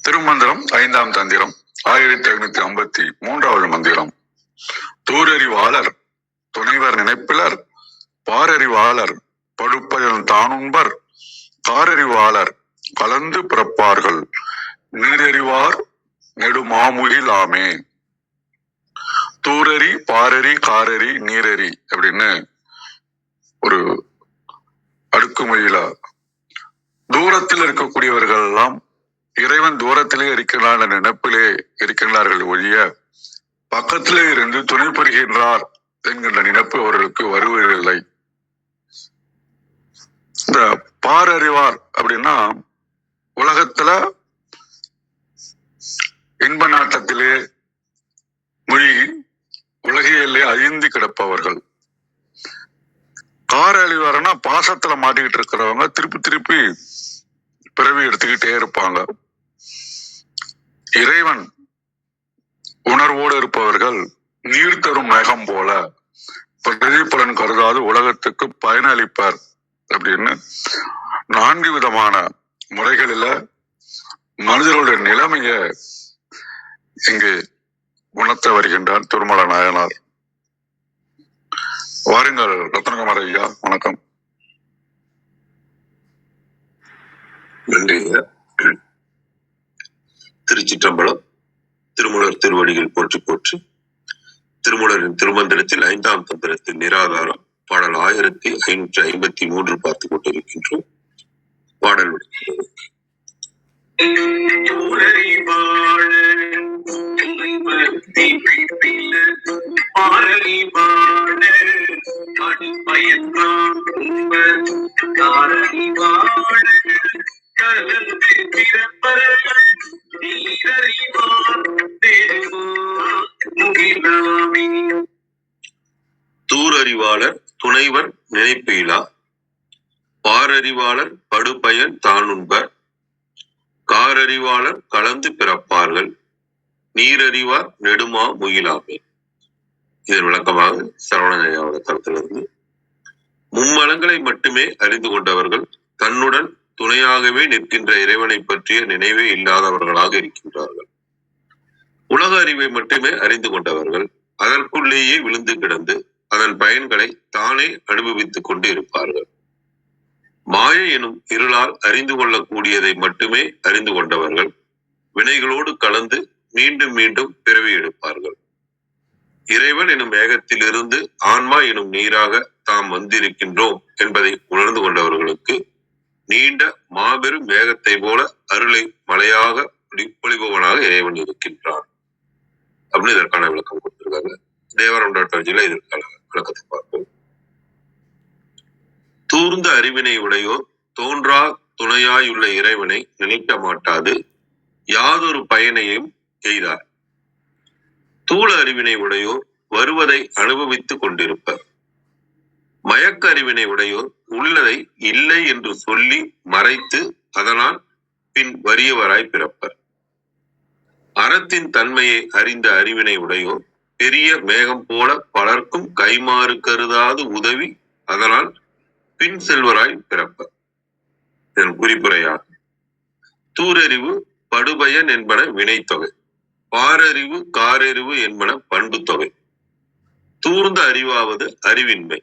திருமந்திரம் 5ஆம் தந்திரம் 1553வது மந்திரம். தூரறிவாளர் துணைவர் நினைப்பிலர் பாரறிவாளர் படுப்பயன் தானும்பர் காரறிவாளர் கலந்து பிறப்பார்கள் நீரறிவார் நெடுமாமுகிலாமே. தூரறி பாரறி காரறி நீரறி அப்படின்னு ஒரு அடுக்குமுறையில தூரத்தில் இருக்கக்கூடியவர்கள் எல்லாம் இறைவன் தூரத்திலே இருக்கிறார் நினைப்பிலே இருக்கின்றார்கள் ஒழிய பக்கத்திலே இருந்து துணை புரிகின்றார் என்கின்ற நினைப்பு அவர்களுக்கு வருவதில்லை. இந்த பாரறிவார் அப்படின்னா உலகத்துல இன்ப நாட்டத்திலே மூழ்கி உலகிலே அழிந்து கிடப்பவர்கள். காரறிவார்னா பாசத்துல மாட்டிக்கிட்டு இருக்கிறவங்க திருப்பி திருப்பி பிறவி எடுத்துக்கிட்டே இருப்பாங்க. இறைவன் உணர்வோடு இருப்பவர்கள் நீர் தரும் மேகம் போல பிரதிபலன் கருதாது உலகத்துக்கு பயனளிப்பார் அப்படின்னு 4 விதமான முறைகளில மனிதர்களுடைய நிலைமைய இங்கு உணர்த்த வருகின்றார் திருமல நாயனார். வாருங்கள் ரத்னகுமார் ஐயா, வணக்கம். நன்றி. திருச்சிற்றம்பலம். திருமூலர் திருவடிகள் போற்றி போற்றி. திருமூலரின் திருமந்திரத்தில் 5ஆம் தந்திரத்தில் நிராகாரம் பாடல் 1553 பார்த்து கொண்டிருக்கின்றோம். பாடல் தூரறிவாளர் துணைவர் நினைப்பீலா பாரறிவாளர் படுபயன் தானுண்பர் காரறிவாளர் கலந்து பிறப்பார்கள் நீரறிவார் நெடுமா முகிலாமே. இதன் விளக்கமாக சரவணனையாவோட தரத்திலிருந்து மும்மலங்களை மட்டுமே அறிந்து கொண்டவர்கள் தன்னுடன் துணையாகவே நிற்கின்ற இறைவனை பற்றிய நினைவே இல்லாதவர்களாக இருக்கின்றார்கள். உலக அறிவை மட்டுமே அறிந்து கொண்டவர்கள் அதற்குள்ளேயே விழுந்து கிடந்து அதன் பயன்களை தானே அனுபவித்துக் கொண்டு இருப்பார்கள். மாயை எனும் இருளால் அறிந்து கொள்ளக்கூடியதை மட்டுமே அறிந்து கொண்டவர்கள் வினைகளோடு கலந்து மீண்டும் மீண்டும் பிறவி எடுப்பார்கள். இறைவன் எனும் மேகத்திலிருந்து ஆன்மா எனும் நீராக தாம் வந்திருக்கின்றோம் என்பதை உணர்ந்து கொண்டவர்களுக்கு நீண்ட மாபெரும் மேகத்தை போல அருளை மலையாக பொழிபவனாக இறைவன் இருக்கின்றான் அப்படின்னு இதற்கான விளக்கம் கொடுத்திருக்காங்க. தேவரம்.org இதற்கான விளக்கத்தை பார்ப்போம். தூர்ந்த அறிவினை உடையோர் தோன்றா துணையாயுள்ள இறைவனை நினைக்க மாட்டாது யாதொரு பயனையும் எய்தார். தூள அறிவினை உடையோர் வருவதை அனுபவித்துக் கொண்டிருப்பர். மயக்க அறிவினை உடையோர் உள்ளதை இல்லை என்று சொல்லி மறைத்து அதனால் பின் வறியவராய் பிறப்பர். அறத்தின் தன்மையை அறிந்த அறிவினை உடையோர் பெரிய மேகம் போல பலர்க்கும் கைமாறு கருதாது உதவி அதனால் பின் செல்வராய் பிறப்பர். இதன் குறிப்புரையாகும். தூரறிவு படுபயன் என்பன வினைத்தொகை, பாரறிவு காரறிவு என்பன பண்பு தொகை. தூர்ந்த அறிவாவது அறிவின்மை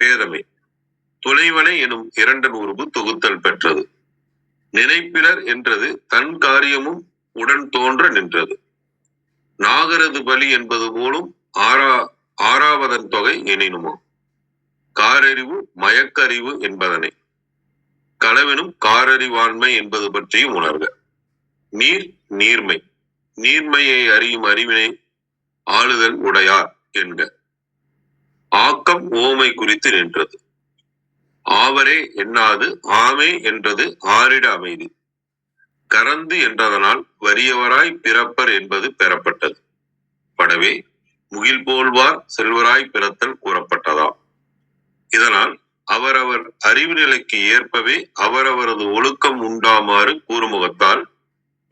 பேதமை. துணைவனை எனும் 2 உருவு தொகுத்தல் பெற்றது. நினைப்பிலர் என்றது தன் காரியமும் உடன் தோன்ற நின்றது. நாகரது பலி என்பது போலும் ஆறாவதன் தொகை எனினுமோ. காரறிவு மயக்கறிவு என்பதனை களவெனும் காரறிவாண்மை என்பது பற்றியும் உணர்க. நீர் நீர்மை நீர்மையை அறியும் அறிவினை ஆளுதல் உடையார் என்க. ஆக்கம் ஓமை குறித்து நின்றது. ஆவரே எண்ணாது ஆமே என்றது ஆரிட அமைதி. கறந்து என்றதனால் வறியவராய் பிறப்பர் என்பது பெறப்பட்டது. படவே முகில் போல்வார் செல்வராய் பிறத்தல் கூறப்பட்டதாம். இதனால் அவரவர் அறிவு நிலைக்கு ஏற்பவே அவரவரது ஒழுக்கம் உண்டாமாறு கூறுமுகத்தால்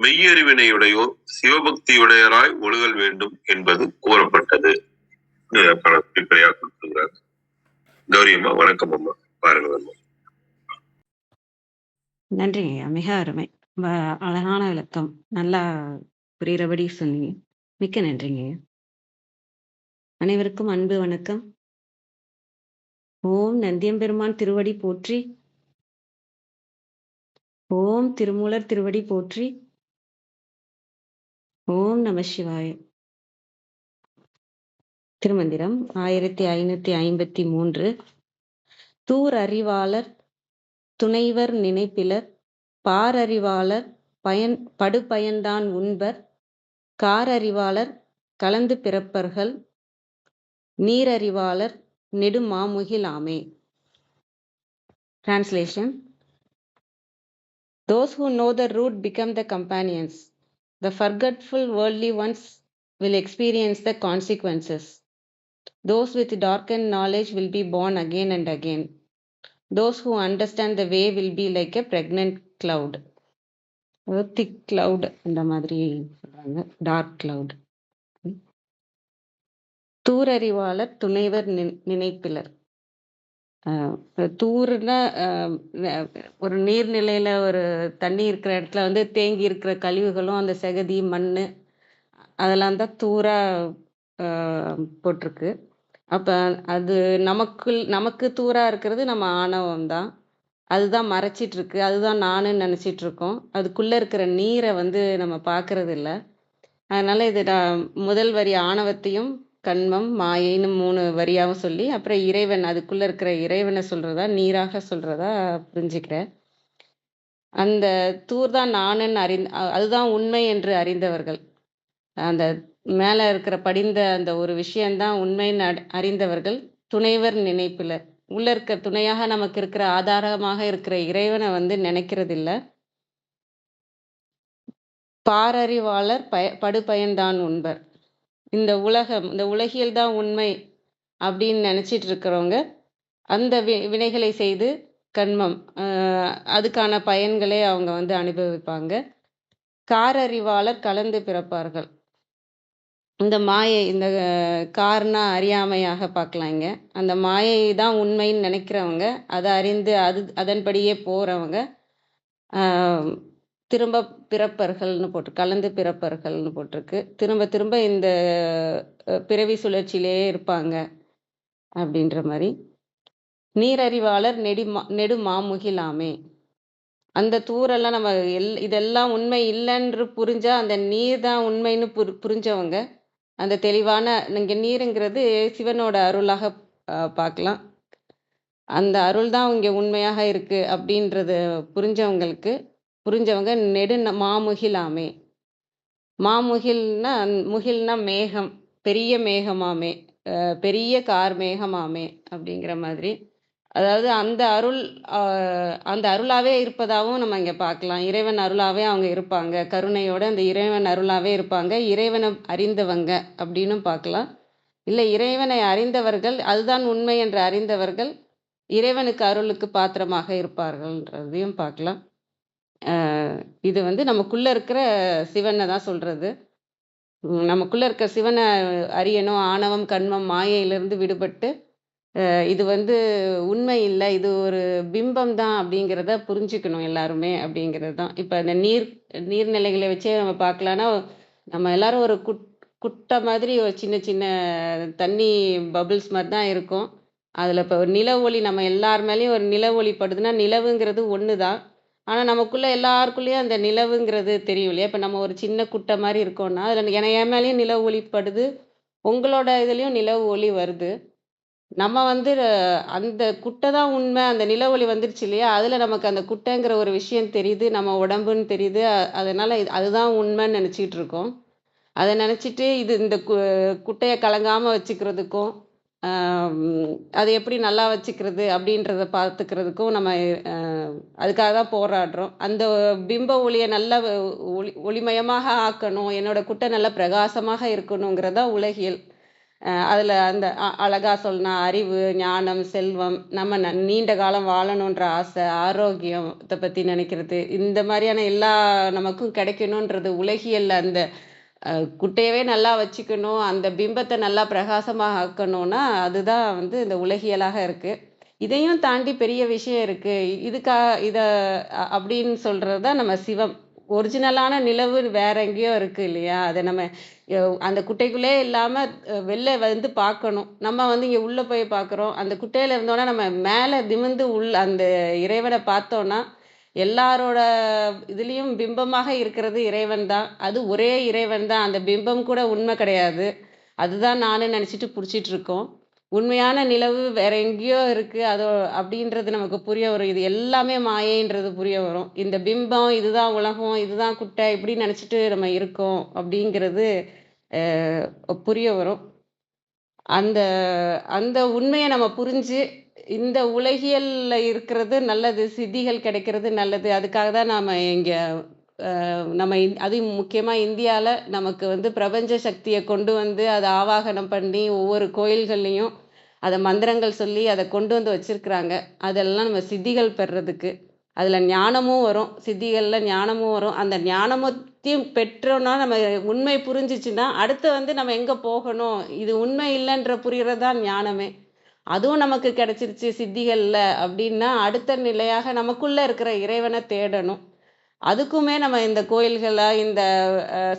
மெய்யறிவினையுடையோ சிவபக்தியுடையராய் ஒழுகல் வேண்டும் என்பது கூறப்பட்டது. கௌரியம்மா, வணக்கம் அம்மா. பாருங்க. நன்றி, மிக அருமை. ரொம்ப அழகான விளக்கம். நல்லா புரிகிறபடி சொன்னீங்க. மிக்க நன்றிங்க. அனைவருக்கும் அன்பு வணக்கம். ஓம் நந்தியம்பெருமான் திருவடி போற்றி. ஓம் திருமூலர் திருவடி போற்றி. ஓம் நம சிவாய. திருமந்திரம் 1553. தூர் அறிவாளர் துணைவர் நினைப்பிலர், பாரறிவாளர் படுபயன்தான் உண்பர், காரறிவாளர் கலந்து பிறப்பர்கள், நீரறிவாளர் நெடுமாமுகில் ஆமே. Translation. Those who know the root become the companions. The forgetful worldly ones will experience the consequences. Those with darkened knowledge will be born again and again. Those who understand the way will be like a pregnant cloud. Thick cloud அந்த மாதிரி சொல்றாங்க. Dark cloud. தூரறிவாளர் துணைவர் நினைப்பிலர். தூர்னா ஒரு நீர்நிலையில் ஒரு தண்ணி இருக்கிற இடத்துல வந்து தேங்கி இருக்கிற கழிவுகளும் அந்த செகதி மண் அதெல்லாம் தான் தூராக போட்டிருக்கு. அப்போ அது நமக்கு தூராக இருக்கிறது நம்ம ஆணவம் தான். அதுதான் மறைச்சிட்ருக்கு, அதுதான் நானுன்னு நினச்சிட்ருக்கோம். அதுக்குள்ளே இருக்கிற நீரை வந்து நம்ம பார்க்கறது இல்லை. அதனால் இது நான் முதல் வரி ஆணவத்தையும் கண்மம் மாயைன்னு 3 வரியாகவும் சொல்லி அப்புறம் இறைவன் அதுக்குள்ளே இருக்கிற இறைவனை சொல்கிறதா நீராக சொல்கிறதா புரிஞ்சுக்கிறேன். அந்த தூர் தான் நானுன்னு அதுதான் உண்மை என்று அறிந்தவர்கள், அந்த மேலே இருக்கிற படிந்த அந்த ஒரு விஷயந்தான் உண்மைன்னு அறிந்தவர்கள் துணைவர் நினைப்பில் உள்ளே இருக்க துணையாக நமக்கு இருக்கிற ஆதாரமாக இருக்கிற இறைவனை வந்து நினைக்கிறதில்ல. பாரறிவாளர் படுபயன்தான் உண்பர். இந்த உலகியல் தான் உண்மை அப்படின்னு நினச்சிட்டு இருக்கிறவங்க அந்த வினைகளை செய்து கண்மம் அதுக்கான பயன்களே அவங்க வந்து அனுபவிப்பாங்க. காரறிவாளர் கலந்து பிறப்பார்கள். இந்த மாயை, இந்த காரணா அறியாமையாக பார்க்கலாங்க. அந்த மாயை தான் உண்மைன்னு நினைக்கிறவங்க, அதை அறிந்து அதன்படியே போகிறவங்க திரும்ப பிறப்பர்கள்னு கலந்து பிறப்பர்கள்னு போட்டிருக்கு. திரும்ப திரும்ப இந்த பிறவி சுழற்சியிலே இருப்பாங்க அப்படின்ற மாதிரி. நீரறிவாளர் நெடுமாமுகில் ஆமே. அந்த தூரெல்லாம் நம்ம இதெல்லாம் உண்மை இல்லைன்று புரிஞ்சா அந்த நீர் தான் உண்மைன்னு புரிஞ்சவங்க அந்த தெளிவான இங்கே நீருங்கிறது சிவனோட அருளாக பார்க்கலாம். அந்த அருள் தான் இங்கே உண்மையாக இருக்குது அப்படின்றது புரிஞ்சவங்க மாமுகில் ஆமே. முகில்னா மேகம், பெரிய மேகமாமே, பெரிய கார் மேகமாமே அப்படிங்கிற மாதிரி. அதாவது அந்த அருளாவே இருப்பதாகவும் நம்ம இங்கே பார்க்கலாம். இறைவன் அருளாவே அவங்க இருப்பாங்க, கருணையோட அந்த இறைவன் அருளாவே இருப்பாங்க. இறைவனை அறிந்தவங்க அப்படின்னு பார்க்கலாம். இல்லை, இறைவனை அறிந்தவர்கள், அதுதான் உண்மை என்று அறிந்தவர்கள் இறைவனுக்கு அருளுக்கு பாத்திரமாக இருப்பார்கள்ன்றதையும் பார்க்கலாம். இது வந்து நமக்குள்ளே இருக்கிற சிவனை தான் சொல்கிறது. நமக்குள்ளே இருக்க சிவனை அறியணும். ஆணவம் கண்மம் மாயையிலிருந்து விடுபட்டு இது வந்து உண்மை இல்லை, இது ஒரு பிம்பம் தான் அப்படிங்கிறத புரிஞ்சுக்கணும் எல்லாருமே அப்படிங்கிறது தான். இப்போ இந்த நீர்நிலைகளை வச்சே நம்ம பார்க்கலான்னா, நம்ம எல்லாரும் ஒரு குட்டை மாதிரி ஒரு சின்ன சின்ன தண்ணி பபிள்ஸ் மாதிரி தான் இருக்கும். அதில் இப்போ ஒரு நில ஒளி நம்ம எல்லார் மேலேயும் ஒரு நில ஒளி படுதுன்னா நிலவுங்கிறது ஒன்று தான். ஆனால் நமக்குள்ளே எல்லாருக்குள்ளேயும் அந்த நிலவுங்கிறது தெரியும் இல்லையா? இப்போ நம்ம ஒரு சின்ன குட்டை மாதிரி இருக்கோம்னா அதில் என் மேலேயும் நிலவு ஒளி படுது, உங்களோட இதுலேயும் நிலவு ஒளி வருது. நம்ம வந்து அந்த குட்டை தான் உண்மை, அந்த நில ஒளி வந்துருச்சு இல்லையா? அதில் நமக்கு அந்த குட்டைங்கிற ஒரு விஷயம் தெரியுது, நம்ம உடம்புன்னு தெரியுது. அதனால் அதுதான் உண்மைன்னு நினச்சிக்கிட்டு இருக்கோம். அதை நினச்சிட்டு இந்த குட்டையை கலங்காமல் வச்சுக்கிறதுக்கும் அதை எப்படி நல்லா வச்சுக்கிறது அப்படின்றத பார்த்துக்கிறதுக்கும் நம்ம அதுக்காக தான் போராடுறோம். அந்த பிம்ப ஒளியை நல்லா ஒளிமயமாக ஆக்கணும், என்னோட குட்டை நல்லா பிரகாசமாக இருக்கணுங்கிறதா உலகியல். அதில் அந்த அழகாக சொல்லணும், அறிவு, ஞானம், செல்வம், நம்ம நீண்ட காலம் வாழணுன்ற ஆசை, ஆரோக்கியத்தை பற்றி நினைக்கிறது, இந்த மாதிரியான எல்லா நமக்கும் கிடைக்கணுன்றது உலகியல். அந்த குட்டையவே நல்லா வச்சுக்கணும், அந்த பிம்பத்தை நல்லா பிரகாசமாக ஆக்கணும்னா அதுதான் வந்து இந்த உலகியலாக இருக்குது. இதையும் தாண்டி பெரிய விஷயம் இருக்குது. இதை அப்படின்னு சொல்கிறது தான் நம்ம சிவம். ஒரிஜினலான நிலவு வேற எங்கேயோ இருக்கு இல்லையா? அதை நம்ம அந்த குட்டைக்குள்ளே இல்லாமல் வெளில வந்து பார்க்கணும். நம்ம வந்து இங்கே உள்ளே போய் பார்க்குறோம். அந்த குட்டையில் இருந்தோன்னா நம்ம மேலே நிமிர்ந்து அந்த இறைவனை பார்த்தோன்னா எல்லாரோட இதுலேயும் பிம்பமாக இருக்கிறது இறைவன் தான். அது ஒரே இறைவன் தான். அந்த பிம்பம் கூட உண்மை கிடையாது. அதுதான் நானும் நினச்சிட்டு பிடிச்சிட்டு இருக்கோம். உண்மையான நிலவு வேற எங்கேயோ இருக்கு. அதோ அப்படின்றது நமக்கு புரிய வரும். இது எல்லாமே மாயைன்றது புரிய வரும். இந்த பிம்பம், இதுதான் உலகம், இதுதான் குட்டை இப்படி நினச்சிட்டு நம்ம இருக்கோம் அப்படிங்கிறது புரிய வரும். அந்த அந்த உண்மையை நம்ம புரிஞ்சு இந்த உலகியல்ல இருக்கிறது நல்லது, சித்திகள் கிடைக்கிறது நல்லது. அதுக்காக தான் நாம இங்க நம்ம அதுவும் முக்கியமா இந்தியால நமக்கு வந்து பிரபஞ்ச சக்தியை கொண்டு வந்து அதை ஆவாகனம் பண்ணி ஒவ்வொரு கோயில்கள்லையும் அதை மந்திரங்கள் சொல்லி அதை கொண்டு வந்து வச்சிருக்கிறாங்க. அதெல்லாம் நம்ம சித்திகள் பெறுறதுக்கு. அதில் ஞானமும் வரும், சித்திகளில் ஞானமும் வரும். அந்த ஞானத்தையும் பெற்றோன்னா நம்ம உண்மை புரிஞ்சிச்சுன்னா அடுத்து வந்து நம்ம எங்கே போகணும், இது உண்மை இல்லைன்ற புரிகிறது தான் ஞானமே. அதுவும் நமக்கு கிடைச்சிருச்சு சித்திகள்ல அப்படின்னா அடுத்த நிலையாக நமக்குள்ளே இருக்கிற இறைவனை தேடணும். அதுக்குமே நம்ம இந்த கோயில்களை இந்த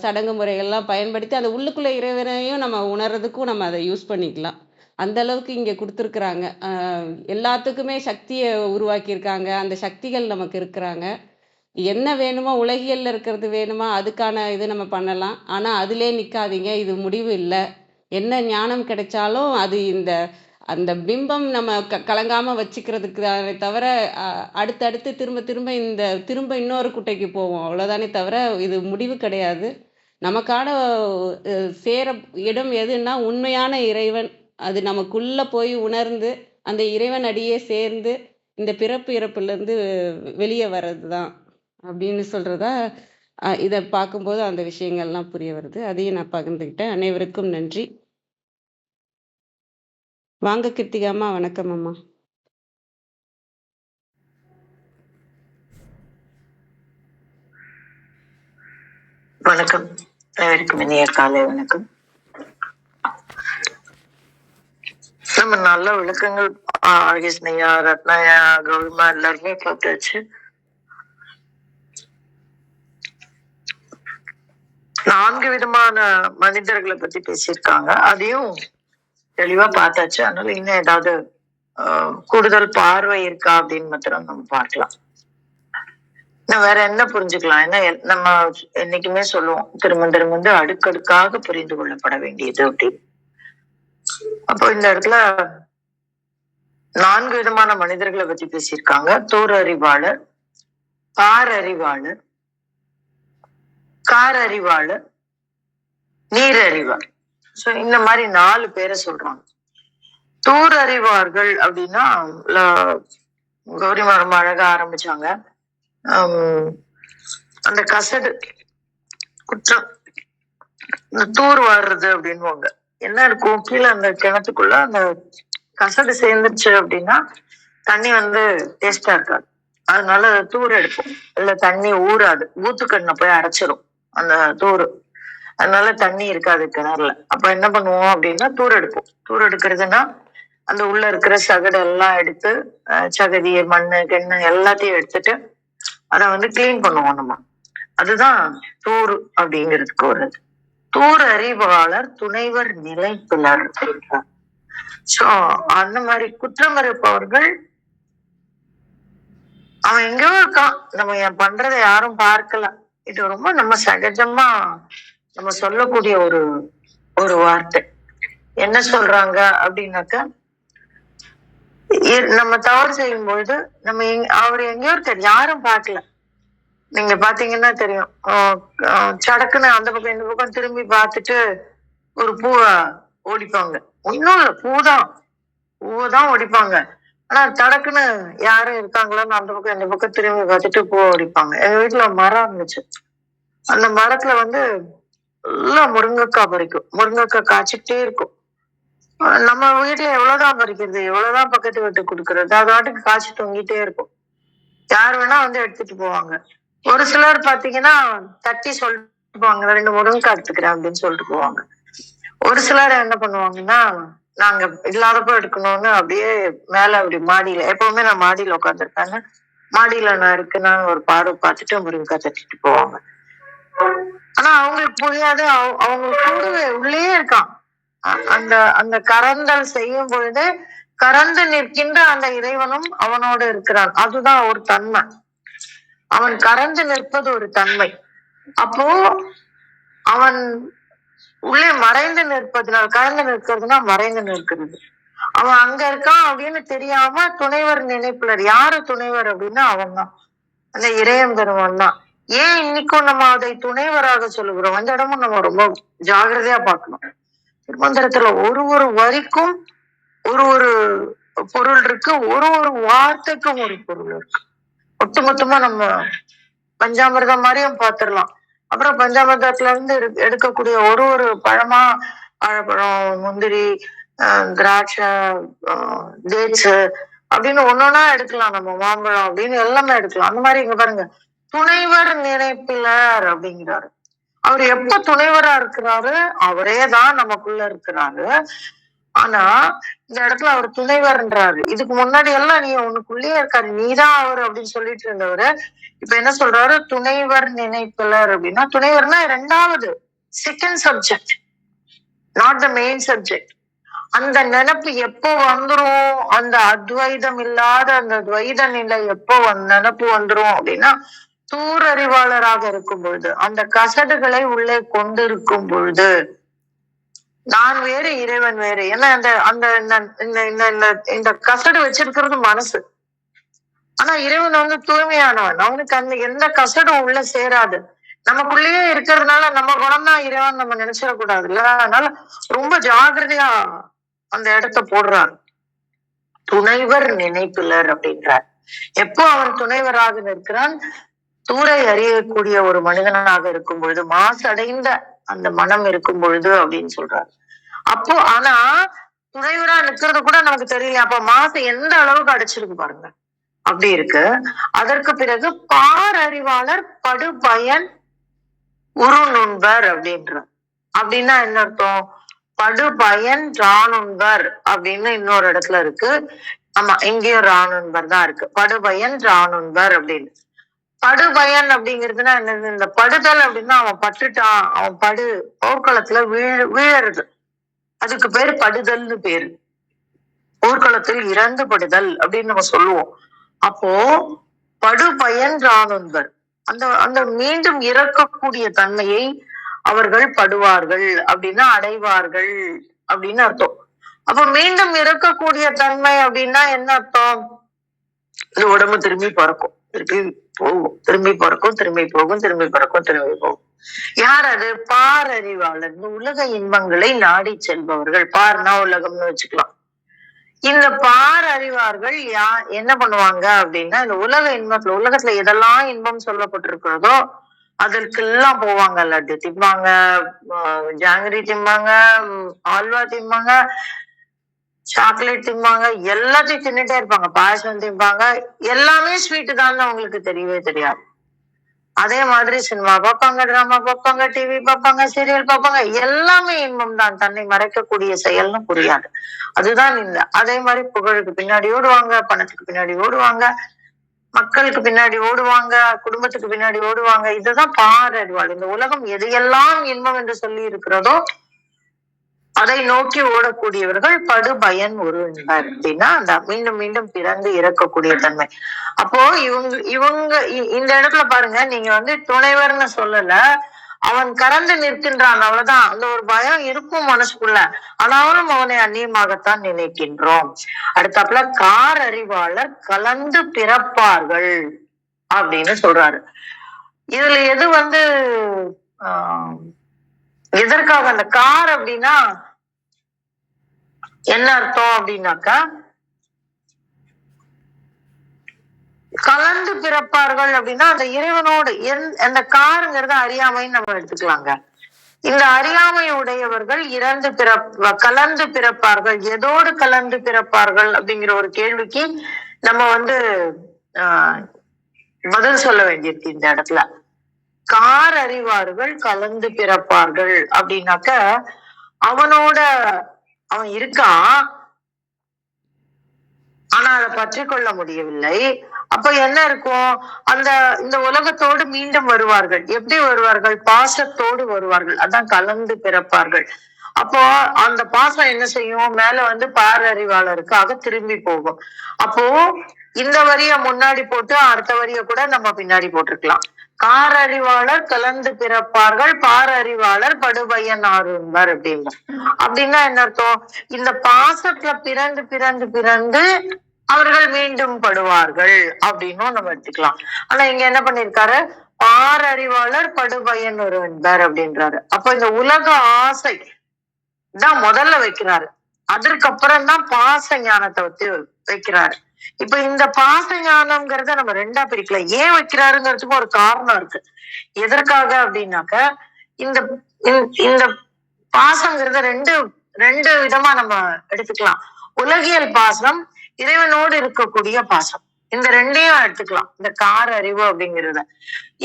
சடங்கு முறைகள்லாம் பயன்படுத்தி அந்த உள்ளுக்குள்ளே இறைவனையும் நம்ம உணர்றதுக்கும் நம்ம அதை யூஸ் பண்ணிக்கலாம். அந்த அளவுக்கு இங்கே கொடுத்துருக்குறாங்க. எல்லாத்துக்குமே சக்தியை உருவாக்கியிருக்காங்க. அந்த சக்திகள் நமக்கு இருக்கிறாங்க. என்ன வேணுமோ உலகியல்ல இருக்கிறது வேணுமா அதுக்கான இது நம்ம பண்ணலாம். ஆனால் அதிலே நிற்காதீங்க, இது முடிவு இல்லை. என்ன ஞானம் கிடைச்சாலும் அது அந்த பிம்பம் நம்ம கலங்காமல் வச்சுக்கிறதுக்கு தவிர அடுத்தடுத்து திரும்ப இன்னொரு குட்டைக்கு போவோம். அவ்வளோதானே தவிர இது முடிவு கிடையாது. நமக்கான சேர இடம் எதுன்னா உண்மையான இறைவன். அது நமக்குள்ளே போய் உணர்ந்து அந்த இறைவன் அடியே சேர்ந்து இந்த பிறப்பு இறப்புலேருந்து வெளியே வர்றது தான் அப்படின்னு சொல்கிறதா இதை பார்க்கும்போது அந்த விஷயங்கள்லாம் புரிய வருது. அதையும் நான் பகிர்ந்துக்கிட்டேன். அனைவருக்கும் நன்றி. வாங்க கிருத்திகா அம்மா. வணக்கம் அம்மா. வணக்கம். அனைவருக்கும் இனிய காலை வணக்கம். நம்ம நல்ல விளக்கங்கள் ஆகிஸ்னையா, ரத்னாயா, கௌரிமா எல்லாருமே பார்த்தாச்சு. 4 விதமான மனிதர்களை பத்தி பேசியிருக்காங்க. அதையும் தெளிவா பார்த்தாச்சு. அதனால இன்னும் ஏதாவது கூடுதல் பார்வை இருக்கா அப்படின்னு மாத்திரம் நம்ம பார்க்கலாம். வேற என்ன புரிஞ்சுக்கலாம்? ஏன்னா நம்ம என்னைக்குமே சொல்லுவோம், திருமந்திரம் வந்து அடுக்கடுக்காக புரிந்து கொள்ளப்பட வேண்டியது அப்படின்னு. அப்போ இந்த இடத்துல 4 விதமான மனிதர்களை பத்தி பேசியிருக்காங்க. தூர் அறிவாளர், பார் அறிவாளர், கார் அறிவாளர், நீர் அறிவார். சோ இந்த மாதிரி 4 பேரை சொல்றாங்க. தூர் அறிவார்கள் அப்படின்னா கௌரிமா ரொம்ப அழகா ஆரம்பிச்சாங்க. அந்த கசடு குற்றம், இந்த தூர் வாடுறது அப்படின்வாங்க. என்ன இருக்கும் கீழே அந்த கிணத்துக்குள்ள அந்த கசடு சேர்ந்துருச்சு அப்படின்னா தண்ணி வந்து டேஸ்டா இருக்காது. அதனால தூர் எடுப்போம். இல்ல தண்ணி ஊறாது, ஊத்துக்கண்ணை போய் அடைச்சிரும் அந்த தூர். அதனால தண்ணி இருக்காது கிணறுல. அப்ப என்ன பண்ணுவோம் அப்படின்னா தூர் எடுப்போம். தூர் எடுக்கிறதுனா அந்த உள்ள இருக்கிற சகடு எல்லாம் எடுத்து சகதி, மண்ணு, கெண்ணு எல்லாத்தையும் எடுத்துட்டு அதை வந்து கிளீன் பண்ணுவோம் நம்ம. அதுதான் தூர் அப்படிங்கிறதுக்கு ஒரு தூர் அறிவாளர், துணைவர், நிலைப்பிலர். சோ அந்த மாதிரி குற்றம் இருப்பவர்கள் அவன் எங்கேயோ இருக்கான், நம்ம பண்றதை யாரும் பார்க்கல. இது ரொம்ப நம்ம சகஜமா நம்ம சொல்லக்கூடிய ஒரு வார்த்தை. என்ன சொல்றாங்க அப்படின்னாக்க, நம்ம தவறு செய்யும் பொழுது நம்ம அவர் எங்கேயோ இருக்காரு, யாரும் பார்க்கல. நீங்க பாத்தீங்கன்னா தெரியும், சடக்குன்னு அந்த பக்கம் இந்த பக்கம் திரும்பி பார்த்துட்டு ஒரு பூவை ஓடிப்பாங்க. ஒன்னும் இல்ல, பூவைதான் ஓடிப்பாங்க. ஆனா தடக்குன்னு யாரும் இருக்காங்களான்னு அந்த பக்கம் இந்த பக்கம் திரும்பி பார்த்துட்டு பூவை ஓடிப்பாங்க. எங்க வீட்டுல மரம் இருந்துச்சு. அந்த மரத்துல வந்து எல்லாம் முருங்கைக்காய் பறிக்கும். முருங்கைக்காய் காய்ச்சிக்கிட்டே இருக்கும். நம்ம வீட்டுல எவ்வளவுதான் பறிக்கிறது, எவ்வளவுதான் பக்கத்து வீட்டுக்கு கொடுக்கறது, அது வாட்டுக்கு காய்ச்சி தொங்கிட்டே இருக்கும். யார் வேணா வந்து எடுத்துட்டு போவாங்க. ஒரு சிலர் பாத்தீங்கன்னா தட்டி சொல்லிட்டு போவாங்க, 2 முருங்கைக்காய் எடுத்துக்கிறேன் அப்படின்னு சொல்லிட்டு போவாங்க. ஒரு சிலர் என்ன பண்ணுவாங்கன்னா, நாங்க இல்லாதப்ப எடுக்கணும்னு அப்படியே மேல அப்படி மாடியில, எப்பவுமே நான் மாடியில உட்காந்துருப்பேங்க, மாடியில நான் இருக்குன்னு ஒரு பார்வை பார்த்துட்டு முருங்கக்காய் தட்டிட்டு போவாங்க. ஆனா அவங்களுக்கு புரியாது, அவங்க கூடவே உள்ளே இருக்கான். அந்த அந்த கறந்தல் செய்யும் பொழுது கறந்து நிற்கின்ற அந்த இறைவனும் அவனோடு இருக்கிறான். அதுதான் ஒரு தன்மை. அவன் கறந்து நிற்பது ஒரு தன்மை. அப்போ அவன் உள்ளே மறைந்து நிற்பதுனால், கறந்து நிற்கிறதுனா மறைந்து நிற்கிறது. அவன் அங்க இருக்கான் அப்படின்னு தெரியாம துணைவர் நினைப்புலர். யாரு துணைவர் அப்படின்னா அவன் தான், அந்த இறையம் பெருமான் தான். ஏன் இன்னைக்கும் நம்ம அதை துணைவராக சொல்லுகிறோம்? அந்த இடமும் நம்ம ரொம்ப ஜாகிரதையா பார்க்கணும். திருமந்திரத்துல ஒரு வரிக்கும் ஒரு பொருள் இருக்கு, ஒரு வார்த்தைக்கும் ஒரு பொருள் இருக்கு. ஒட்டுமொத்தமா நம்ம பஞ்சாமிர்தம் மாதிரியும் பார்த்திடலாம். அப்புறம் பஞ்சாமிர்தத்துல இருந்து எடுக்கக்கூடிய ஒரு பழமா, வாழைப்பழம், முந்திரி, திராட்சை, டேட்ஸ் அப்படின்னு ஒன்னொன்னா எடுக்கலாம். நம்ம மாம்பழம் அப்படின்னு எல்லாமே எடுக்கலாம். அந்த மாதிரி இங்க பாருங்க, துணைவர் நினைப்பிலர் அப்படிங்கிறாரு. அவர் எப்ப துணைவரா இருக்கிறாரு? அவரே தான் நமக்குள்ள இருக்கிறாரு. ஆனா இந்த இடத்துல அவர் துணைவர்ன்றாரு. இதுக்கு முன்னாடி எல்லாம் நீ உனக்குள்ளேயே இருக்காரு, நீதான் அவர் அப்படின்னு சொல்லிட்டு இருந்தவரு இப்ப என்ன சொல்றாரு? துணைவர் நினைப்பிலர் அப்படின்னா, துணைவர்னா இரண்டாவது, second subject, not the main subject. அந்த நினைப்பு எப்போ வந்துரும்? அந்த அத்வைதம் இல்லாத அந்த துவைத நிலை எப்போ நினைப்பு வந்துரும் அப்படின்னா, தூரறிவாளராக இருக்கும் பொழுது, அந்த கசடுகளை உள்ளே கொண்டிருக்கும் பொழுது, நான் வேறு இறைவன் வேறு. ஏன்னா அந்த அந்த இந்த கசடு வச்சிருக்கிறது மனசு. ஆனா இறைவன் வந்து தூய்மையானவன். அவனுக்கு அந்த எந்த கசடும் உள்ள சேராது. நமக்குள்ளேயே இருக்கிறதுனால நம்ம குணம்தான் இறைவன் நம்ம நினைச்சிடக்கூடாதுல்ல. அதனால ரொம்ப ஜாகிரதையா அந்த இடத்த போடுறார். துணைவர் நினைப்பிலர் அப்படின்றார். எப்போ அவன் துணைவராக நிற்கிறான்? தூரை அறியக்கூடிய ஒரு மனிதனாக இருக்கும் பொழுது, மாசடைந்த அந்த மனம் இருக்கும் பொழுது அப்படின்னு சொல்றாரு. அப்போ ஆனா துணைவரா நிக்கிறது கூட நமக்கு தெரியல. அப்ப மாசம் எந்த அளவுக்கு அடிச்சிருக்கு பாருங்க. அப்படி இருக்கு. அதற்கு பிறகு பாரறிவாளர் படுபயன் உருநுண்பர் அப்படின்ற. அப்படின்னா என்ன அர்த்தம்? படுபயன் ராணுண்பர் அப்படின்னு இன்னொரு இடத்துல இருக்கு. ஆமா, எங்கேயும் ராணுண்பர் தான் இருக்கு. படுபயன் ராணுண்பர் அப்படின்னு. படுபயன் அப்படிங்கிறதுனா என்னது? இந்த படுதல் அப்படின்னா அவன் பட்டுட்டான், அவன் போர்க்களத்துல வீழறது, அதுக்கு பேரு படுதல்னு பேரு. போர்க்களத்தில் இறந்து படுதல் அப்படின்னு நம்ம சொல்லுவோம். அப்போ படுபயன் ராணுண்பர், அந்த அந்த மீண்டும் இறக்கக்கூடிய தன்மையை அவர்கள் படுவார்கள் அப்படின்னா அடைவார்கள் அப்படின்னு அர்த்தம். அப்ப மீண்டும் இறக்கக்கூடிய தன்மை அப்படின்னா என்ன அர்த்தம்? இந்த உடம்பு திரும்பி பறக்கும், திருப்பி போகும், திரும்பி பறக்கும், திரும்பி போகும், திரும்பி பறக்கும், திரும்பி போகும். யார் அது? பாரறிவாளர். இந்த உலக இன்பங்களை நாடி செல்பவர்கள். பார்னா உலகம்னு வச்சுக்கலாம். இந்த அறிவார்கள் என்ன பண்ணுவாங்க அப்படின்னா, இந்த உலக இன்பத்துல, உலகத்துல எதெல்லாம் இன்பம் சொல்லப்பட்டிருக்கிறதோ அதற்கெல்லாம் போவாங்க. லட்டு திம்பாங்க, ஜாங்கிரி திம்பாங்க, ஆல்வா திம்பாங்க, சாக்லேட் திம்பாங்க, எல்லாத்தையும் தின்னுட்டே இருப்பாங்க. பாயசம் திம்பாங்க. எல்லாமே ஸ்வீட்டு தான் அவங்களுக்கு தெரியவே தெரியாது. அதே மாதிரி சினிமா பார்ப்பாங்க, டிராமா பார்ப்பாங்க, டிவி பார்ப்பாங்க, சீரியல் பார்ப்பாங்க. எல்லாமே இன்பம் தான், தன்னை மறைக்கக்கூடிய செயல்னு புரியாது. அதுதான் அதே மாதிரி புகழுக்கு பின்னாடி ஓடுவாங்க, பணத்துக்கு பின்னாடி ஓடுவாங்க, மக்களுக்கு பின்னாடி ஓடுவாங்க, குடும்பத்துக்கு பின்னாடி ஓடுவாங்க. இதுதான் பாரறிவாள். இந்த உலகம் எதையெல்லாம் இன்பம் என்று சொல்லி இருக்கிறதோ அதை நோக்கி ஓடக்கூடியவர்கள் படுபயன் உருவினர் அப்படின்னா, அந்த மீண்டும் மீண்டும் பிறந்து இறக்கக்கூடிய தன்மை. அப்போ இவங்க இந்த இடத்துல பாருங்க, நீங்க வந்து துணைவர்னு சொல்லல, அவன் கறந்து நிற்கின்றான், அவ்வளவுதான். அந்த ஒரு பயம் இருக்கும் மனசுக்குள்ள. ஆனாலும் அவனை அந்நியமாகத்தான் நினைக்கின்றோம். அடுத்தாப்புல அறிவாளர் கலந்து பிறப்பார்கள் அப்படின்னு சொல்றாரு. இதுல எது வந்து எதற்காக அந்த அப்படின்னா என்ன அர்த்தம் அப்படின்னாக்கா, கலந்து பிறப்பார்கள் அப்படின்னா அந்த இறைவனோடு அந்த காருங்கிறது அறியாமைன்னு நம்ம எடுத்துக்கலாங்க. இந்த அறியாமை உடையவர்கள் கலந்து பிறப்பார்கள். எதோடு கலந்து பிறப்பார்கள் அப்படிங்கிற ஒரு கேள்விக்கு நம்ம வந்து பதில் சொல்ல வேண்டியிருக்கு இந்த இடத்துல. அறிவார்கள் கலந்து பிறப்பார்கள் அப்படின்னாக்க, அவனோட அவன் இருக்கான், ஆனா அதை பற்றி கொள்ள முடியவில்லை. அப்ப என்ன இருக்கும்? இந்த உலகத்தோடு மீண்டும் வருவார்கள். எப்படி வருவார்கள்? பாசத்தோடு வருவார்கள். அதான் கலந்து பிறப்பார்கள். அப்போ அந்த பாசம் என்ன செய்யும்? மேல வந்து பேரறிவாளருக்காக திரும்பி போகும். அப்போ இந்த வரிய முன்னாடி போட்டு அடுத்த வரிய கூட நம்ம பின்னாடி போட்டிருக்கலாம். காரறிவாளர் கலந்து பிறப்பார்கள், பாரறிவாளர் படுபயன் ஆறுவர் அப்படின்னு. அப்படின்னா என்ன அர்த்தம்? இந்த பாசத்துல பிறந்து பிறந்து பிறந்து அவர்கள் மீண்டும் படுவார்கள் அப்படின்னும் நம்ம எடுத்துக்கலாம். ஆனா இங்க என்ன பண்ணிருக்காரு? பாரறிவாளர் படுபயன் ஒருவர் அப்படின்றாரு. அப்ப இந்த உலக ஆசை தான் முதல்ல வைக்கிறாரு. அதற்கப்புறம் தான் பாச ஞானத்தை வச்சு வைக்கிறாரு. இப்ப இந்த பாச ஞானம்ங்கிறத நம்ம ரெண்டா பிரிக்கலாம். ஏன் வைக்கிறாருங்கிறதுக்கு ஒரு காரணம் இருக்கு. எதற்காக அப்படின்னாக்க இந்த இந்த பாசங்கிறத ரெண்டு விதமா நம்ம எடுத்துக்கலாம். உலகியல் பாசம், இறைவனோடு இருக்கக்கூடிய பாசம். இந்த ரெண்டையும் எடுத்துக்கலாம். இந்த கார அறிவு அப்படிங்கிறத.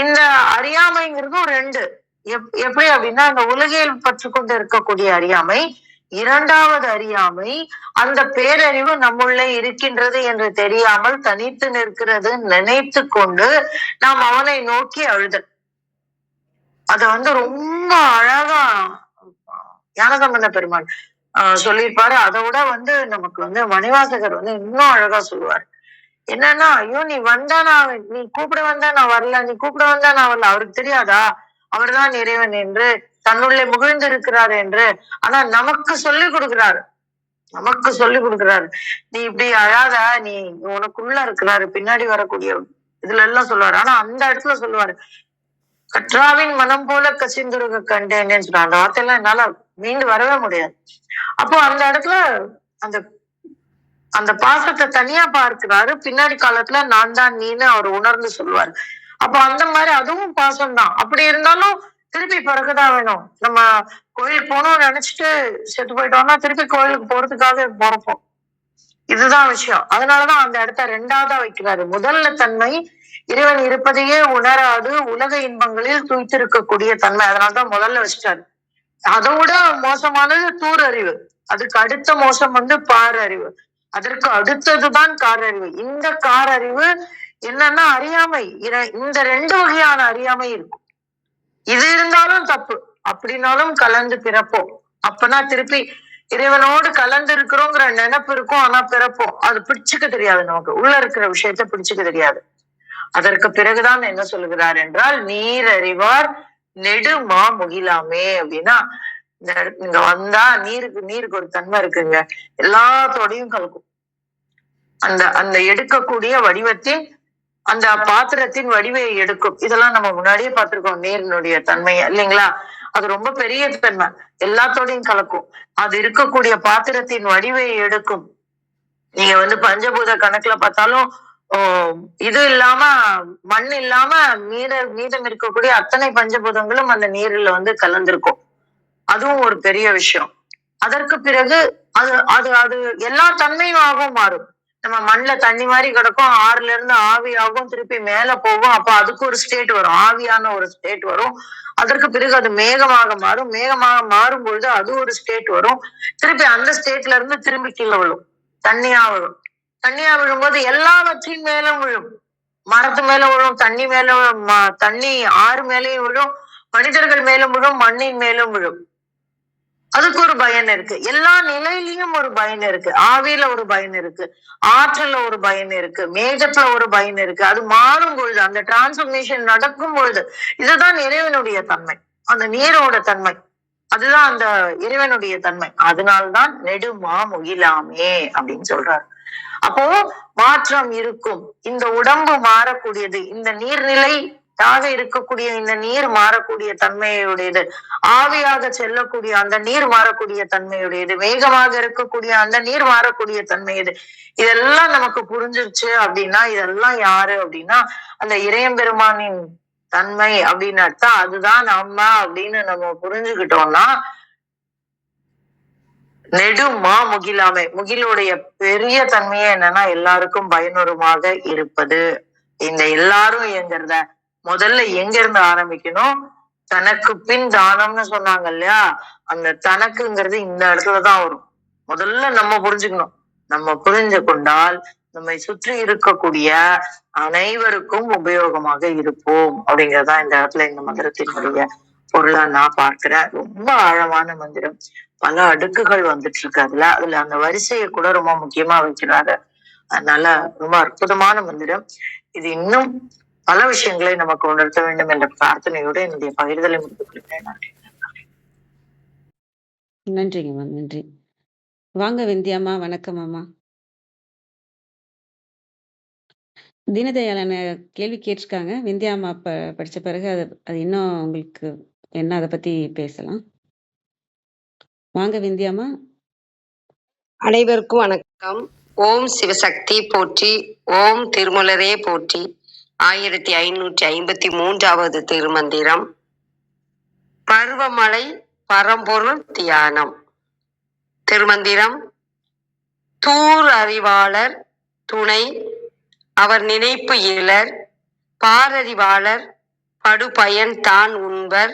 இந்த அறியாமைங்கிறதும் ரெண்டு. எப்படி அப்படின்னா, இந்த உலகியல் பற்று கொண்டு இருக்கக்கூடிய அறியாமை, இரண்டாவது அறியாமை அந்த பேரறிவு நம்முள்ளே இருக்கின்றது என்று தெரியாமல் தனித்து நிற்கிறது நினைத்து கொண்டு நாம் அவனை நோக்கி அழுதல். அத வந்து ரொம்ப அழகா ஞானசம்பந்த பெருமான் சொல்லியிருப்பாரு. அதை விட வந்து நமக்கு வந்து மணிவாசகர் வந்து இன்னும் அழகா சொல்லுவார். என்னன்னா, ஐயோ நீ வந்தா நீ கூப்பிட வந்தா நான் வரல, நீ கூப்பிட வந்தா நான் வரல. அவருக்கு தெரியாதா அவர்தான் இறைவன் என்று, தன்னுள்ளே முகிழ்ந்து இருக்கிறார் என்று? ஆனா நமக்கு சொல்லி கொடுக்கிறாரு. நீ இப்படி அழாத, நீ உனக்குள்ள இருக்கிறாரு, பின்னாடி வரக்கூடிய இதுல எல்லாம் சொல்லுவாரு. ஆனா அந்த இடத்துல சொல்லுவாரு, கற்றாவின் மனம் போல கசிந்துருக கண்டேன்னு சொல்ற அந்த வார்த்தையெல்லாம் என்னால மீண்டு வரவே முடியாது. அப்போ அந்த இடத்துல அந்த பாசத்தை தனியா பார்க்கிறாரு. பின்னாடி காலத்துல நான் தான் நீன்னு அவர் உணர்ந்து சொல்லுவாரு. அப்ப அந்த மாதிரி அதுவும் பாசம் தான். அப்படி இருந்தாலும் திருப்பி பிறகுதான் வேணும். நம்ம கோயிலுக்கு போகணும்னு நினைச்சிட்டு செத்து போயிட்டோம்னா திருப்பி கோயிலுக்கு போறதுக்காக பிறப்போம். இதுதான் விஷயம். அதனாலதான் அந்த இடத்த ரெண்டாவதா வைக்கிறாரு. முதல்ல தன்மை இறைவன் இருப்பதையே உணராது உலக இன்பங்களில் துய்த்திருக்கக்கூடிய தன்மை. அதனாலதான் முதல்ல வச்சுட்டாரு. அதோட மோசமானது தூரறிவு. அதுக்கு அடுத்த மோசம் வந்து பாரறிவு. அதற்கு அடுத்ததுதான் காரறிவு. இந்த காரறிவு என்னன்னா அறியாமை. இந்த ரெண்டு வகையான அறியாமை இருக்கும். இது இருந்தாலும் தப்பு, அப்படின்னாலும் கலந்து பிறப்போம். அப்பனா திருப்பி இறைவனோடு கலந்து இருக்கிறோங்கிற நினைப்பு இருக்கும். ஆனா பிறப்போம். அது பிடிச்சுக்க தெரியாது. நமக்கு உள்ள இருக்கிற விஷயத்த பிடிச்சுக்க தெரியாது. அதற்கு பிறகுதான் என்ன சொல்லுகிறார் என்றால், நீர் அறிவார் நெடுமா முகிலாமே அப்படின்னா, இங்க வந்தா நீருக்கு ஒரு தன்மை இருக்குங்க. எல்லாத்தோடையும் கலக்கும். அந்த எடுக்கக்கூடிய வடிவத்தின் அந்த பாத்திரத்தின் வடிவை எடுக்கும். இதெல்லாம் நம்ம முன்னாடியே பார்த்திருக்கோம். நீரினுடைய தன்மை இல்லைங்களா? அது ரொம்ப பெரிய தன்மை. எல்லாத்தோடையும் கலக்கும். அது இருக்கக்கூடிய பாத்திரத்தின் வடிவை எடுக்கும். நீங்க வந்து பஞ்சபூத கணக்குல பார்த்தாலும் இது இல்லாம மண் இல்லாம மீதம் இருக்கக்கூடிய அத்தனை பஞ்சபூதங்களும் அந்த நீரில் வந்து கலந்திருக்கும். அதுவும் ஒரு பெரிய விஷயம். அதற்கு பிறகு அது அது எல்லா தன்மையாகவும் மாறும். நம்ம மண்ல தண்ணி மாதிரி கிடக்கும், ஆறுல இருந்து ஆவியாகும், திருப்பி மேல போகும். அப்ப அதுக்கு ஒரு ஸ்டேட் வரும், ஆவியான ஒரு ஸ்டேட் வரும். அதற்கு பிறகு அது மேகமாக மாறும். மேகமாக மாறும் பொழுது அது ஒரு ஸ்டேட் வரும். திருப்பி அந்த ஸ்டேட்ல இருந்து திரும்பி கீழே விழும், தண்ணியா விழும். தண்ணியா விழும்போது எல்லாவற்றின் மேலும் விழும். மரத்து மேல விழும், தண்ணி மேல தண்ணி ஆறு மேலேயும் விழும், மனிதர்கள் மேலும் விழும், மண்ணின் மேலும் விழும். அதுக்கு ஒரு பயன் இருக்கு. எல்லா நிலையிலயும் ஒரு பயன் இருக்கு. ஆவியில ஒரு பயன் இருக்கு, ஆற்றல்ல ஒரு பயன் இருக்கு, மேகத்துல ஒரு பயன் இருக்கு. அது மாறும் பொழுது, அந்த டிரான்ஸ்பர்மேஷன் நடக்கும் பொழுது, இதுதான் இறைவனுடைய தன்மை, அந்த நீரோட தன்மை. அதுதான் அந்த இறைவனுடைய தன்மை. அதனால்தான் நெடுமா முகிலாமே அப்படின்னு சொல்றாரு. அப்போ மாற்றம் இருக்கும். இந்த உடம்பு மாறக்கூடியது. இந்த நீர்நிலையாக இருக்கக்கூடிய இந்த நீர் மாறக்கூடிய தன்மையுடையது. ஆவியாக செல்லக்கூடிய அந்த நீர் மாறக்கூடிய தன்மையுடையது. வேகமாக இருக்கக்கூடிய அந்த நீர் மாறக்கூடிய தன்மையுது. இதெல்லாம் நமக்கு புரிஞ்சிருச்சு அப்படின்னா, இதெல்லாம் யாரு அப்படின்னா அந்த இறையம்பெருமானின் தன்மை அப்படின்னு அர்த்தம். அதுதான் நம்ம அப்படின்னு நம்ம புரிஞ்சுக்கிட்டோம்னா, நெடுமா முகிலாமை, முகிலுடைய பெரிய தன்மையே என்னன்னா எல்லாருக்கும் பயனுறுமாக இருப்பது. இந்த எல்லாரும் இயங்குறத முதல்ல எங்க இருந்து ஆரம்பிக்கணும்? தனக்கு பின் தானம்னு சொன்னாங்க இல்லையா? அந்த தனக்குங்கிறது இந்த இடத்துலதான் வரும். முதல்ல நம்ம புரிஞ்சுக்கணும். நம்ம புரிஞ்சு கொண்டால் நம்மை சுற்றி இருக்கக்கூடிய அனைவருக்கும் உபயோகமாக இருப்போம் அப்படிங்கறதான் இந்த இடத்துல இந்த மந்திரத்தினுடைய பொருளா நான் பார்க்கிறேன். ரொம்ப ஆழமான மந்திரம், பல அடுக்குகள் வந்துட்டு இருக்கு. அதுல அந்த வரிசையை கூட ரொம்ப முக்கியமா வைக்கிறாரு. அதனால ரொம்ப அற்புதமான மந்திரம். இது இன்னும் பல விஷயங்களை நமக்கு உணர்த்த வேண்டும் என்ற பிரார்த்தனையோடு என்னுடைய பகிர்தலை முடித்துக் கொள்கிறேன். நன்றி. நன்றிங்கம்மா, நன்றி. வாங்க விந்தியாம்மா, வணக்கம் அம்மா. தீனதயாளன் கேள்வி கேட்டிருக்காங்க. விந்தியாம்மா படிச்ச பிறகு அது இன்னும் உங்களுக்கு என்ன அதை பத்தி பேசலாம். வாங்க விந்தியாம்மா. அனைவருக்கும் வணக்கம். ஓம் சிவசக்தி போற்றி, ஓம் திருமலரே போற்றி. 1553வது திருமந்திரம். பருவமழை பரம்பொருள் தியானம். திருமந்திரம். தூர் அறிவாளர் துணை, அவர் நினைப்பு இலர். பாரறிவாளர் படுபயன் தான் உண்பர்.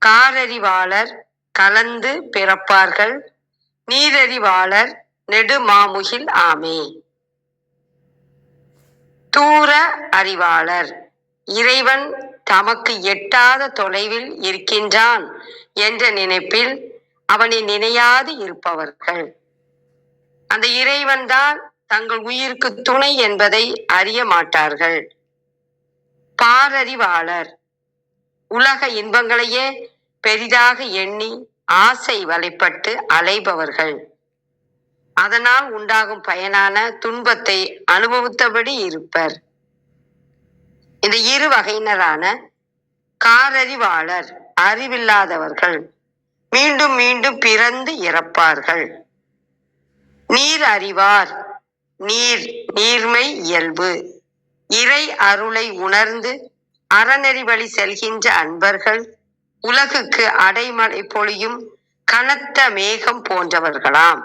காரறிவாளர் கலந்து பிறப்பார்கள். நீரறிவாளர் நெடுமாமுகில் ஆமே. தூர அறிவாளர் இறைவன் தமக்கு எட்டாத தொலைவில் இருக்கின்றான் என்ற நினைப்பில் அவனை நினையாது இருப்பவர்கள். அந்த இறைவன்தான் தங்கள் உயிருக்கு துணை என்பதை அறிய மாட்டார்கள். பாரறிவாளர் உலக இன்பங்களையே பெரிதாக எண்ணி ஆசை வலைப்பட்டு அலைபவர்கள். அதனால் உண்டாகும் பயனான துன்பத்தை அனுபவித்தபடி இருப்பர். இந்த இரு வகையினரான காரறிவாளர் அறிவில்லாதவர்கள் மீண்டும் மீண்டும் பிறந்து இறப்பார்கள். நீர் அறிவார் நீர்மை இயல்பு. இறை அருளை உணர்ந்து அறநெறி வழி செல்கின்ற அன்பர்கள் உலகுக்கு அடைமழை பொழியும் கனத்த மேகம் போன்றவர்களாம்.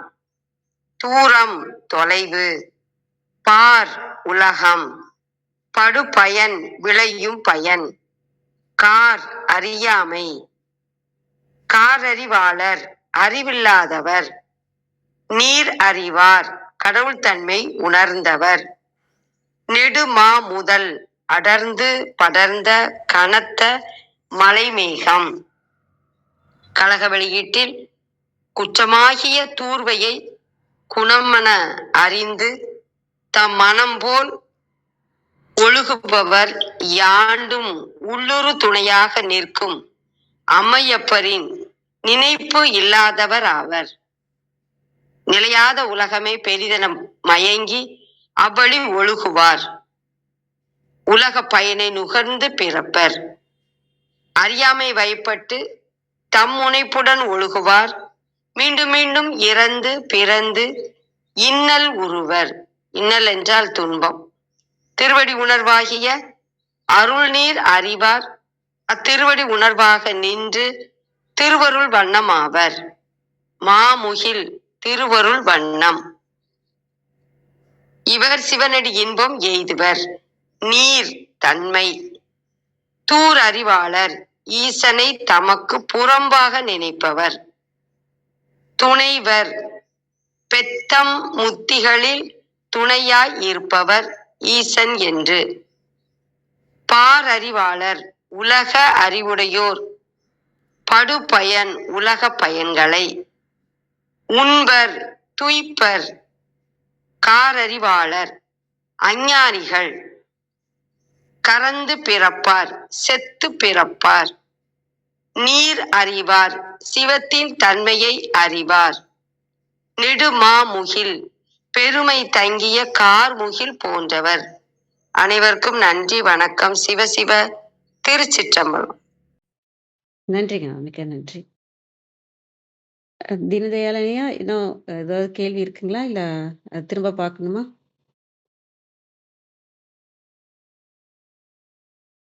தூரம் தொலைவு, பார் உலகம், படுபயன் விளையும் பயன், கார் அறியாமை. காரறிவாளர் அறிவில்லாதவர். நீர் அறிவார் கடவுள் தன்மை உணர்ந்தவர். நெடுமா முதல் அடர்ந்து படர்ந்த கனத்த மலைமேகம். கழக வெளியீட்டில் குற்றமாகிய தூர்வையை குணமென அறிந்து தம் மனம் போல் ஒழுகுபவர் யாண்டும் உள்ளுறு துணையாக நிற்கும் அம்மையப்பரின் நினைப்பு இல்லாதவர் ஆவர். நிலையாத உலகமே பெரிதென மயங்கி அவ்வழி ஒழுகுவார். உலக பயனை நுகர்ந்து பிறப்பர். அறியாமை வயப்பட்டு தம் முனைப்புடன் ஒழுகுவார். மீண்டும் மீண்டும் இறந்து பிறந்து இன்னல் உருவர். இன்னல் என்றால் துன்பம். திருவடி உணர்வாகிய அருள் நீர் அறிவார். அத்திருவடி உணர்வாக நின்று திருவருள் வண்ணம் ஆவர். மாமுகில் திருவருள் வண்ணம். இவர் சிவனடி இன்பம் எய்துவர். நீர் தன்மை. தூர் அறிவாளர் ஈசனை தமக்கு புறம்பாக நினைப்பவர். துணைவர் பெத்தம் முத்திகளில் துணையாய் இருப்பவர் ஈசன் என்று. பாரறிவாளர் உலக அறிவுடையோர் படுபயன் உலக பயன்களை உண்பர் துய்ப்பர். காரறிவாளர் அஞ்ஞானிகள் கறந்து பிறப்பார், செத்து பிறப்பார். நீர் அறிவார் சிவத்தின் தன்மையை அறிவார். நெடுமாமுகில் பெருமை தங்கிய கார்முகில் போன்றவர். அனைவருக்கும் நன்றி, வணக்கம். சிவசிவ. திருச்சிற்றம்பலம். நன்றிங்க, மிக்க நன்றி. தீனதயாளனையா, இன்னும் ஏதாவது கேள்வி இருக்குங்களா, இல்ல திரும்ப பார்க்கணுமா?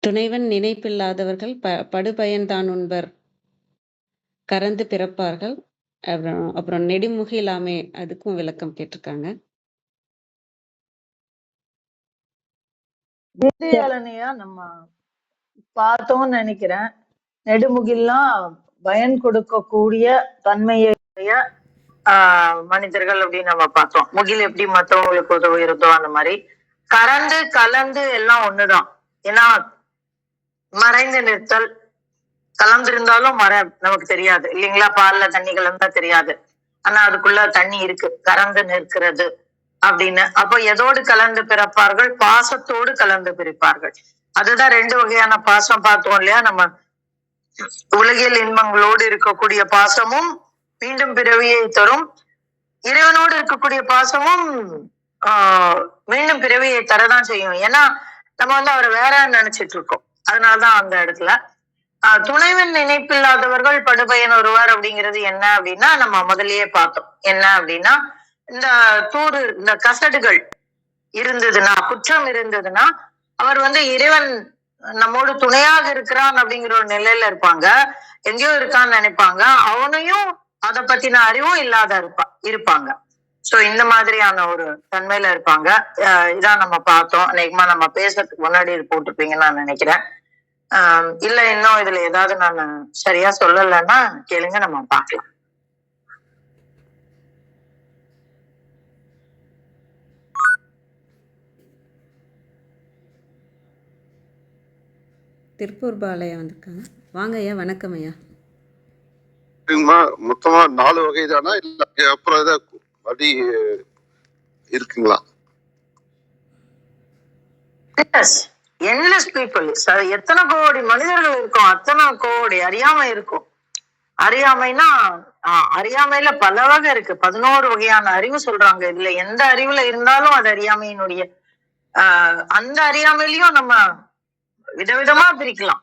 துணைவன் நினைப்பில்லாதவர்கள் படுபயன் தான் உண்பர், கறந்து பிறப்பார்கள். அப்புறம் நெடுமுகிலாமே, அதுக்கும் விளக்கம் கேட்டிருக்காங்க. தீனதயாளனையா நம்ம பார்த்தோம்னு நினைக்கிறேன். நெடுமுகில்லாம் பயன் கொடுக்கக்கூடிய தன்மையுடைய மனிதர்கள் அப்படின்னு நம்ம பார்த்தோம். முகில் எப்படி மத்தவங்களுக்கு உதவுகிறதோ அந்த மாதிரி கறந்து கலந்து எல்லாம் ஒண்ணுதான். ஏன்னா மறைந்து நிறுத்தல், கலந்திருந்தாலும் நமக்கு தெரியாது இல்லைங்களா? பால்ல தண்ணி கலந்தா தெரியாது, ஆனா அதுக்குள்ள தண்ணி இருக்கு, கறந்து நிற்கிறது அப்படின்னு. அப்போ எதோடு கலந்து பிறப்பார்கள்? பாசத்தோடு கலந்து பிறப்பார்கள். அதுதான் 2 வகையான பாசம் பார்த்தோம் இல்லையா? நம்ம உலகியல் இன்பங்களோடு இருக்கக்கூடிய பாசமும் மீண்டும் பிறவியை தரும், இறைவனோடு இருக்கக்கூடிய பாசமும் மீண்டும் பிறவியை தரதான் செய்யும். ஏன்னா நம்ம அவரை வேற நினைச்சிட்டு இருக்கோம். அதனாலதான் அந்த இடத்துல துணைவன் நினைப்பில்லாதவர்கள் படுபயன் ஒருவர் அப்படிங்கிறது என்ன அப்படின்னா, நம்ம முதல்லயே பார்த்தோம். என்ன அப்படின்னா, இந்த இந்த கசடுகள் இருந்ததுன்னா, குற்றம் இருந்ததுன்னா, அவர் இறைவன் நம்மோடு துணையாக இருக்கிறான் அப்படிங்கிற ஒரு நிலையில இருப்பாங்க. எங்கேயோ இருக்கான்னு நினைப்பாங்க. அவனையும் அதை பத்தின அறிவும் இல்லாத இருப்பாங்க. சோ இந்த மாதிரியான ஒரு தன்மையில இருப்பாங்க. இதான் நம்ம பார்த்தோம். அநேகமா நம்ம பேசுறதுக்கு முன்னாடி இது போட்டிருப்பீங்கன்னு நான் நினைக்கிறேன். இல்ல இன்னும் இதுல ஏதாவது நான் சரியா சொல்லலைன்னா கேளுங்க, நம்ம பார்க்கலாம். திருப்பூர் பாலையா வந்திருக்காங்க. வாங்க ஐயா. வணக்கம் ஐயா. மொத்தமா 4 வகை தானா, இல்ல அப்புறம் ஏதாவது அப்படி இருக்குங்களா? என்லெஸ் பீப்புள், எத்தனை கோடி மனிதர்கள் இருக்கும், அத்தனை கோடி அறியாமை இருக்கும். அறியாமைனா அறியாமையில பல வகை இருக்கு. 11 வகையான அறிவு சொல்றாங்க. இதுல எந்த அறிவுல இருந்தாலும் அது அறியாமையினுடைய அந்த அறியாமையிலயும் நம்ம விதவிதமா பிரிக்கலாம்.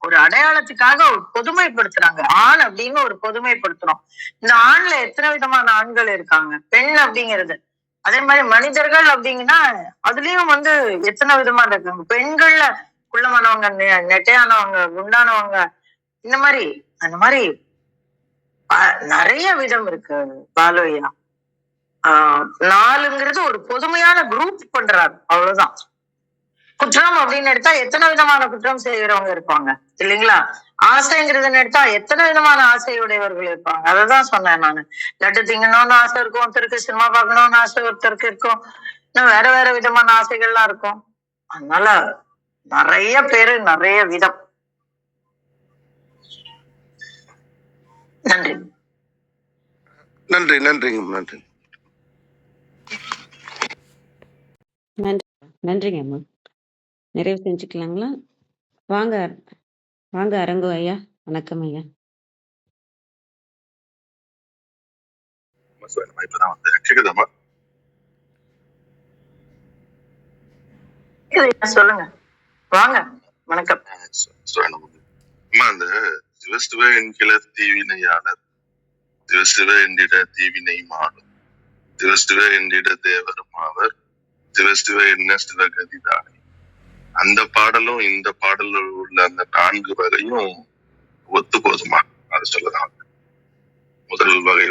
ஒரு அடையாளத்துக்காக ஒரு பொதுமைப்படுத்துறாங்க. ஆண் அப்படின்னு ஒரு பொதுமைப்படுத்துறோம். இந்த ஆண்ல எத்தனை விதமான ஆண்கள் இருக்காங்க, பெண் அப்படிங்கிறது. அதே மாதிரி மனிதர்கள் அப்படிங்கன்னா அதுலயும் எத்தனை விதமா இருக்காங்க. பெண்கள்ல குள்ளமானவங்க, நெட்டையானவங்க, குண்டானவங்க, இந்த மாதிரி அந்த மாதிரி நிறைய விதம் இருக்கு. பாலுயா 4ங்கிறது ஒரு பொதுமையான குரூப் பண்றாரு, அவ்வளவுதான். குற்றம் அப்படின்னு எடுத்தா எத்தனை விதமான குற்றம் செய்யறவங்க இருப்பாங்க இல்லைங்களா? ஆசைங்கிறதுன்னு எடுத்தா எத்தனை விதமான ஆசையுடையவர்கள் இருப்பாங்க. அததான் சொன்னேன் நானு. லட்டு திங்கணும்னு ஆசை இருக்கும் ஒருத்தருக்கு, சினிமா பார்க்கணும்னு ஆசை ஒருத்தருக்கு இருக்கும், இன்னும் வேற வேற விதமான ஆசைகள்லாம் இருக்கும். அதனால நிறைய பேரு, நிறைய விதம். நன்றி நன்றி நன்றிங்க. நன்றி நன்றி நன்றிங்க அம்மா. நிறைவு செஞ்சுக்கலாங்களா? வாங்க வாங்க அரங்கு ஐயா. வணக்கம் ஐயா. சொல்லுங்க. வாங்க. வணக்கம். அந்த சிவசிவ என்கிற தீவினையாளர், சிவசிவ என்றிட தீவினை மாடும், சிவசிவ என்றிட தேவரும் ஆவர், சிவசிவ என்ன சிவகதிதானே. அந்த பாடலும் இந்த பாடலும் உள்ள அந்த 4 வகையும் ஒத்து போதுமா? அது சொல்லலாம். முதல் வகை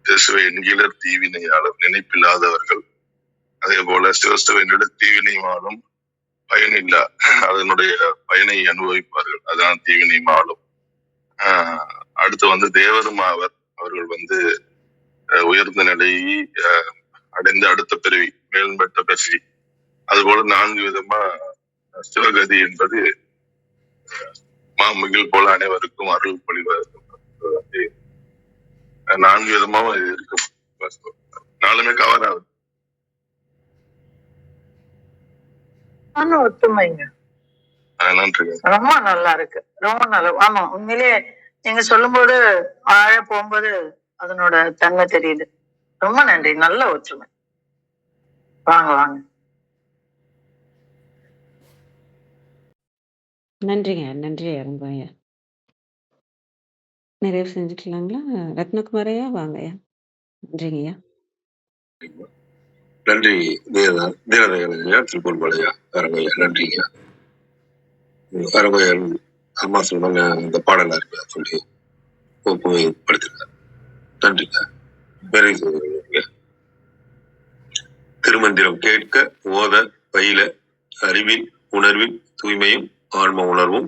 சிவ என்கிற தீவினையாளர், நினைப்பில்லாதவர்கள். அதே போல சிவசிவ என்னிட தீவினை மாடும், பயனில்லா, அதனுடைய பயனை அனுபவிப்பார்கள், அதான் தீவினை மாடும். அடுத்து தேவரும் ஆவர், அவர்கள் உயர்ந்த நிலையை அடைந்து அடுத்த பிறவி, மேல்பட்ட பிறவி. அதுபோல 4 விதமா சிவகதி என்பது மாமுகில் போல அனைவருக்கும் அருள் பொழிவதற்கும் 4 விதமாவும் இருக்கு. 4மே கவர் ஆகுது. ஒத்துமைங்க. ரொம்ப நல்லா இருக்கு, ரொம்ப நல்லா. ஆமா, உண்மையிலேயே நீங்க சொல்லும் போது ஆழ போகும்போது அதனோட தன்மை தெரியுது. ரொம்ப நன்றி. நல்ல ஒற்றுமை. வாங்க வாங்க. நன்றிங்க. நன்றி அரங்கு ஐயா. நிறைவு செஞ்சுக்கலாங்களா? ரத்னகுமார் ஐயா வாங்க ஐயா. நன்றிங்க ஐயா. நன்றி தீனதயாளன் திருப்பூர் பாலையா அரங்கையா. நன்றிங்க அரங்கையா. அம்மா சொன்னாங்க இந்த பாடலா இருக்கு சொல்லி ஒப்புமைப்படுத்திருக்காங்க. நன்றிங்க. திருமந்திரம் கேட்க, ஓத, பயில, அறிவில் உணர்வில் தூய்மையும் ஆன்ம உணர்வும்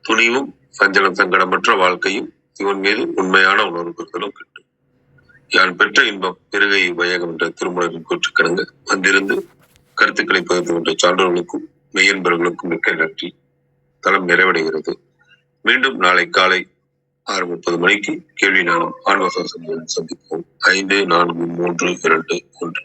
துணிவும் சஞ்சலம் சங்கடமற்ற வாழ்க்கையும் இவன் மீது உண்மையான உணர்வு பெறுதலும் கிட்டும். யான் பெற்ற இன்பம் பெருகை வையகம் என்ற திருமணத்தின் கூற்றுக்கிணங்க வந்திருந்து கருத்துக்களை பகிர்ந்து கொண்ட சான்றோர்களுக்கும் மெய்யன்பர்களுக்கும் மிக்க நன்றி. தளம் நிறைவடைகிறது. மீண்டும் நாளை காலை 6:30 மணிக்கு கேள்வி நாளும் ஆன்ம சந்திப்போம். 5, 4, 3, 2, 1.